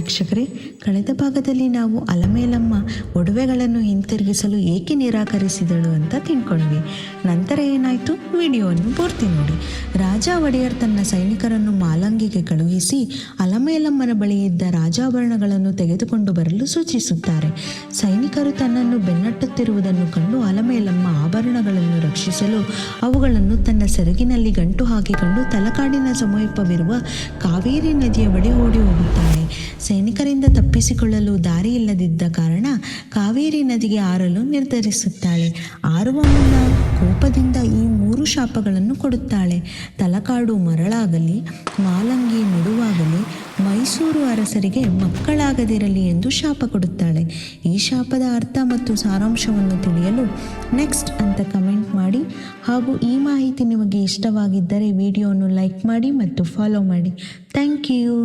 ವೀಕ್ಷಕರೇ, ಕಳೆದ ಭಾಗದಲ್ಲಿ ನಾವು ಅಲಮೇಲಮ್ಮ ಒಡವೆಗಳನ್ನು ಹಿಂತಿರುಗಿಸಲು ಏಕೆ ನಿರಾಕರಿಸಿದಳು ಅಂತ ತಿಳ್ಕೊಂಡ್ವಿ. ನಂತರ ಏನಾಯಿತು, ವಿಡಿಯೋವನ್ನು ಪೂರ್ತಿ ನೋಡಿ. ರಾಜ ಒಡೆಯರ್ ತನ್ನ ಸೈನಿಕರನ್ನು ಮಾಲಂಗಿಗೆ ಕಳುಹಿಸಿ ಅಲಮೇಲಮ್ಮನ ಬಳಿ ಇದ್ದ ರಾಜಾಭರಣಗಳನ್ನು ತೆಗೆದುಕೊಂಡು ಬರಲು ಸೂಚಿಸುತ್ತಾರೆ. ಸೈನಿಕರು ತನ್ನನ್ನು ಬೆನ್ನಟ್ಟುತ್ತಿರುವುದನ್ನು ಕಂಡು ಅಲಮೇಲಮ್ಮ ಆಭರಣಗಳನ್ನು ರಕ್ಷಿಸಲು ಅವುಗಳನ್ನು ತನ್ನ ಸೆರಗಿನಲ್ಲಿ ಗಂಟು ಹಾಕಿಕೊಂಡು ತಲಕಾಡಿನ ಸಮೀಪವಿರುವ ಕಾವೇರಿ ನದಿಯ ಬಳಿ ಓಡಿ ಹೋಗುತ್ತಾಳೆ. ಸೈನಿಕರಿಂದ ತಪ್ಪಿಸಿಕೊಳ್ಳಲು ದಾರಿ ಇಲ್ಲದಿದ್ದ ಕಾರಣ ಕಾವೇರಿ ನದಿಗೆ ಹಾರಲು ನಿರ್ಧರಿಸುತ್ತಾಳೆ. ಹಾರುವ ಮುನ್ನ ಕೋಪದಿಂದ ಈ 3 ಶಾಪಗಳನ್ನು ಕೊಡುತ್ತಾಳೆ. ತಲಕಾಡು ಮರಳಾಗಲಿ, ಮಾಲಂಗಿ ನಡುವಾಗಲಿ, ಮೈಸೂರು ಅರಸರಿಗೆ ಮಕ್ಕಳಾಗದಿರಲಿ ಎಂದು ಶಾಪ ಕೊಡುತ್ತಾಳೆ. ಈ ಶಾಪದ ಅರ್ಥ ಮತ್ತು ಸಾರಾಂಶವನ್ನು ತಿಳಿಯಲು ನೆಕ್ಸ್ಟ್ ಅಂತ ಕಮೆಂಟ್ ಮಾಡಿ. ಹಾಗೂ ಈ ಮಾಹಿತಿ ನಿಮಗೆ ಇಷ್ಟವಾಗಿದ್ದರೆ ವಿಡಿಯೋವನ್ನು ಲೈಕ್ ಮಾಡಿ ಮತ್ತು ಫಾಲೋ ಮಾಡಿ. Thank you.